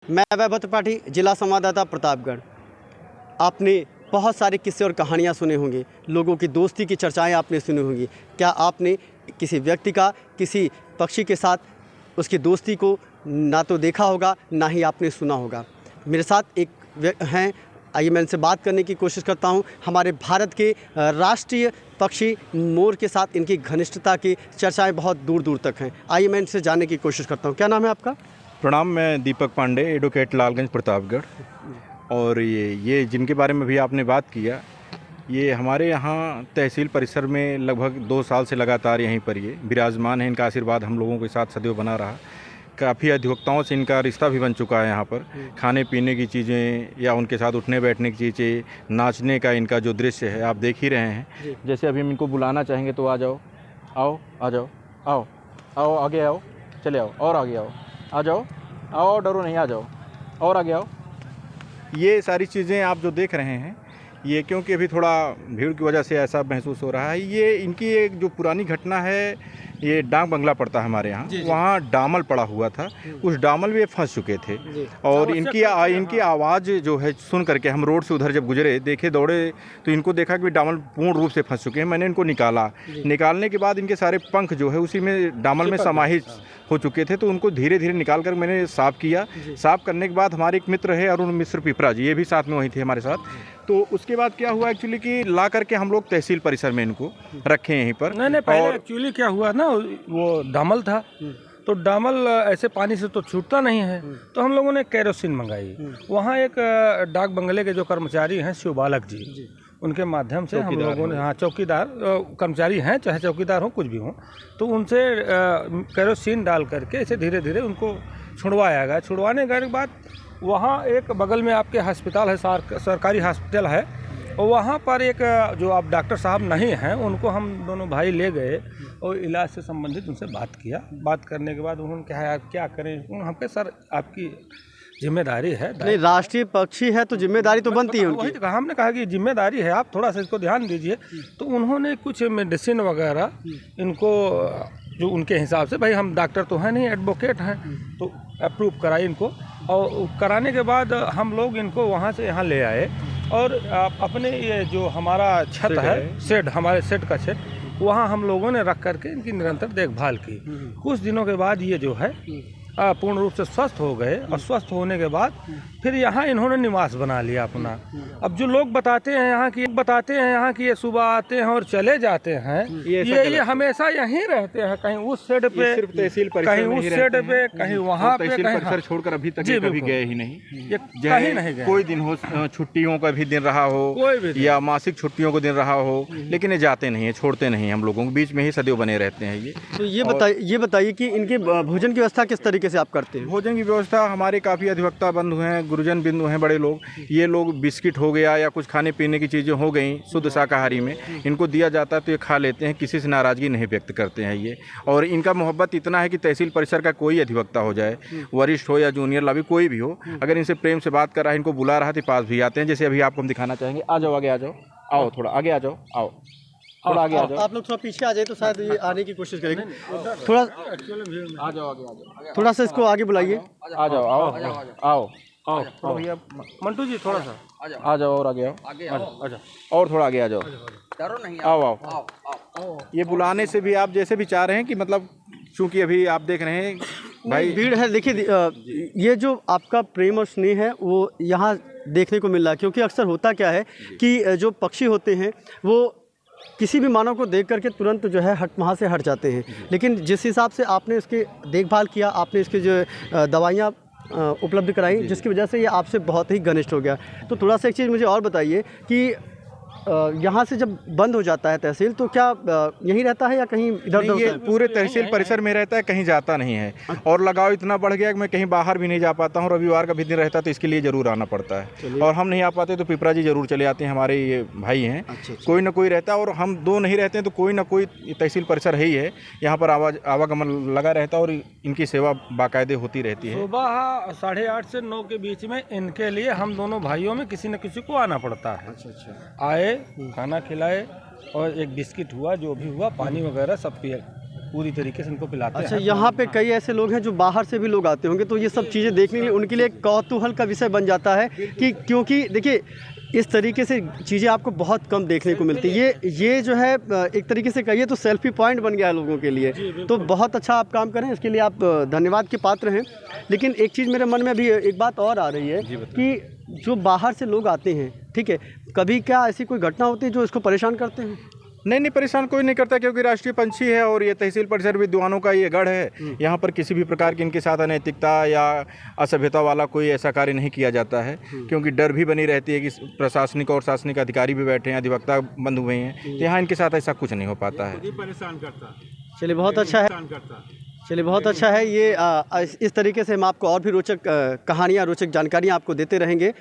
मैं वैभव त्रिपाठी, जिला संवाददाता प्रतापगढ़। आपने बहुत सारे किस्से और कहानियाँ सुने होंगे, लोगों की दोस्ती की चर्चाएं आपने सुनी होंगी। क्या आपने किसी व्यक्ति का किसी पक्षी के साथ उसकी दोस्ती को ना तो देखा होगा, ना ही आपने सुना होगा। मेरे साथ एक हैं, आइए मैं इनसे बात करने की कोशिश करता हूं। हमारे भारत के राष्ट्रीय पक्षी मोर के साथ इनकी घनिष्ठता की चर्चाएं बहुत दूर दूर तक हैं। आइए मैं इनसे जानने की कोशिश करता हूं। क्या नाम है आपका? प्रणाम, मैं दीपक पांडे, एडवोकेट, लालगंज, प्रतापगढ़। और ये जिनके बारे में भी आपने बात किया, ये हमारे यहाँ तहसील परिसर में लगभग 2 साल से लगातार यहीं पर ये विराजमान है। इनका आशीर्वाद हम लोगों के साथ सदैव बना रहा। काफ़ी अधिवक्ताओं से इनका रिश्ता भी बन चुका है। यहाँ पर खाने पीने की चीज़ें या उनके साथ उठने बैठने की चीज़ें, नाचने का इनका जो दृश्य है आप देख ही रहे हैं। जैसे अभी हम इनको बुलाना चाहेंगे तो आ जाओ, आओ, आ जाओ, आओ, आओ, आगे आओ, चले आओ, और आगे आओ, आ जाओ, आओ, डरो नहीं, आ जाओ, और आगे आओ। ये सारी चीज़ें आप जो देख रहे हैं, ये क्योंकि अभी थोड़ा भीड़ की वजह से ऐसा महसूस हो रहा है। ये इनकी एक जो पुरानी घटना है, ये डाक बंगला पड़ता है हमारे यहाँ, वहाँ डामल पड़ा हुआ था। उस डामल में फंस चुके थे और इनकी आवाज़ जो है सुन करके हम रोड से उधर जब गुजरे, देखे, दौड़े तो इनको देखा कि डामल पूर्ण रूप से फंस चुके हैं। मैंने इनको निकाला। निकालने के बाद इनके सारे पंख जो है उसी में डामल में समाहित हो चुके थे, तो उनको धीरे धीरे निकाल कर मैंने साफ़ किया। साफ़ करने के बाद हमारे एक मित्र है अरुण मिश्र पिपरा जी, ये भी साथ में वहीं थे हमारे साथ। तो उसके बाद क्या हुआ एक्चुअली कि ला करके हम लोग तहसील परिसर में इनको रखे यहीं पर। नहीं, पहले एक्चुअली क्या हुआ ना, वो डामल था, तो डामल ऐसे पानी से तो छूटता नहीं है, तो हम लोगों ने केरोसिन मंगाई। वहाँ एक डाक बंगले के जो कर्मचारी हैं शिव बालक जी, उनके माध्यम से हम लोगों ने, हाँ, चौकीदार कर्मचारी हैं, चाहे चौकीदार हो कुछ भी हो, तो उनसे केरोसिन डाल करके इसे धीरे धीरे उनको छुड़वाया गया। छुड़वाने के बाद वहाँ एक बगल में आपके अस्पताल है, सरकारी हॉस्पिटल है, और वहाँ पर एक जो आप डॉक्टर साहब नहीं हैं, उनको हम दोनों भाई ले गए और इलाज से संबंधित उनसे बात किया। बात करने के बाद उन्होंने कहा यार क्या करें। हम कहे सर आपकी जिम्मेदारी है, नहीं, राष्ट्रीय पक्षी है तो जिम्मेदारी तो बनती है उनकी। वही तो कहा, हमने कहा कि जिम्मेदारी है, आप थोड़ा सा इसको ध्यान दीजिए। तो उन्होंने कुछ मेडिसिन वगैरह इनको, जो उनके हिसाब से, भाई हम डॉक्टर तो हैं नहीं, एडवोकेट हैं, तो अप्रूव कराई इनको। और कराने के बाद हम लोग इनको वहाँ से यहाँ ले आए और अपने ये जो हमारा छत है, शेड, हमारे शेड का शेड, वहाँ हम लोगों ने रख करके इनकी निरंतर देखभाल की। कुछ दिनों के बाद ये जो है पूर्ण रूप से स्वस्थ हो गए, और स्वस्थ होने के बाद फिर यहाँ इन्होंने निवास बना लिया अपना। अब जो लोग बताते हैं यहाँ की ये सुबह आते हैं और चले जाते हैं, ये हमेशा यहीं रहते हैं, कहीं उस शेड पे, कहीं उस शेड पे, कहीं वहाँ पे, कहीं छोड़कर अभी तक कभी गए ही नहीं। ये कहीं नहीं गए। कोई दिन हो, छुट्टियों का भी दिन रहा हो या मासिक छुट्टियों का दिन रहा हो, लेकिन ये जाते नहीं है, छोड़ते नहीं, हम लोगों के बीच में ही सदैव बने रहते हैं ये। तो ये बताइए कि इनके भोजन की व्यवस्था किस तरीके से आप करते हैं? भोजन की व्यवस्था हमारे काफ़ी अधिवक्ता बंधु हैं, गुरुजन बिंदु हैं, बड़े लोग, ये लोग बिस्किट हो गया या कुछ खाने पीने की चीज़ें हो गई शुद्ध शाकाहारी में, इनको दिया जाता है तो ये खा लेते हैं, किसी से नाराज़गी नहीं व्यक्त करते हैं ये। और इनका मोहब्बत इतना है कि तहसील परिसर का कोई अधिवक्ता हो जाए, वरिष्ठ हो या जूनियर लाभी कोई भी हो, अगर इनसे प्रेम से बात कर रहा है, इनको बुला रहा है तो पास भी आते हैं। जैसे अभी आपको हम दिखाना चाहेंगे, आ जाओ, आगे आ जाओ, आओ, थोड़ा आगे आ जाओ, आओ, थोड़ा आगे आ जाओ। आप लोग थोड़ा पीछे आ जाए तो शायद ये आने की कोशिश करेंगे। थोड़ा आ जाओ, आगे आ जाओ, थोड़ा सा इसको आगे बुलाइए। आ जाओ, आओ, आओ, आओ भैया, मंटू जी थोड़ा सा आ जाओ, और आगे आओ, और थोड़ा आगे आ जाओ, आओ, आओ। ये बुलाने से भी आप जैसे भी चाह रहे हैं कि मतलब, चूँकि अभी आप देख रहे हैं भाई भीड़ है। देखिए, ये जो आपका प्रेम और स्नेह है वो यहाँ देखने को मिल रहा है, क्योंकि अक्सर होता क्या है कि जो पक्षी होते हैं वो किसी भी मानव को देख करके तुरंत जो है वहाँ से हट जाते हैं, लेकिन जिस हिसाब से आपने इसकी देखभाल किया, आपने इसकी जो दवाइयाँ उपलब्ध कराई, जिसकी वजह से ये आपसे बहुत ही घनिष्ठ हो गया। तो थोड़ा सा एक चीज़ मुझे और बताइए कि यहाँ से जब बंद हो जाता है तहसील, तो क्या यहीं रहता है या कहीं इधर उधर? ये पूरे तहसील परिसर में रहता है, कहीं जाता नहीं है। और लगाव इतना बढ़ गया कि मैं कहीं बाहर भी नहीं जा पाता हूँ। रविवार का भी दिन रहता है तो इसके लिए ज़रूर आना पड़ता है, और हम नहीं आ पाते तो पिपरा जी ज़रूर चले आते हैं, हमारे ये भाई हैं। कोई ना कोई रहता है, और हम दो नहीं रहते हैं तो कोई ना कोई तहसील परिसर है ही है, यहाँ पर आवागमन लगा रहता है और इनकी सेवा बाकायदे होती रहती है। सुबह 8:30 से 9 के बीच में इनके लिए हम दोनों भाइयों में किसी न किसी को आना पड़ता है। आए, खाना खिलाए, और एक बिस्किट हुआ, जो भी हुआ, पानी वगैरह सब पिए, पूरी तरीके से इनको पिलाते अच्छा, हैं। यहाँ पे कई ऐसे लोग हैं जो बाहर से भी लोग आते होंगे, तो ये सब चीज़ें देखने के लिए उनके लिए एक कौतूहल का विषय बन जाता है कि क्योंकि देखिए इस तरीके से चीज़ें आपको बहुत कम देखने को मिलती है। ये जो है एक तरीके से कहिए तो सेल्फी पॉइंट बन गया है लोगों के लिए। तो बहुत अच्छा आप काम करें, इसके लिए आप धन्यवाद के पात्र हैं। लेकिन एक चीज़ मेरे मन में अभी एक बात और आ रही है कि जो बाहर से लोग आते हैं, ठीक है, कभी क्या ऐसी कोई घटना होती है जो इसको परेशान करते हैं? नहीं, परेशान कोई नहीं करता, क्योंकि राष्ट्रीय पंछी है और ये तहसील परिसर विद्वानों का ये गढ़ है। यहाँ पर किसी भी प्रकार की इनके साथ अनैतिकता या असभ्यता वाला कोई ऐसा कार्य नहीं किया जाता है, क्योंकि डर भी बनी रहती है कि प्रशासनिक और शासनिक अधिकारी भी बैठे हैं, अधिवक्ता बंद हुए हैं, तो यहाँ इनके साथ ऐसा कुछ नहीं हो पाता है। चलिए बहुत अच्छा है, चलिए बहुत अच्छा है। ये इस तरीके से हम आपको और भी रोचक कहानियाँ, रोचक जानकारियाँ आपको देते रहेंगे।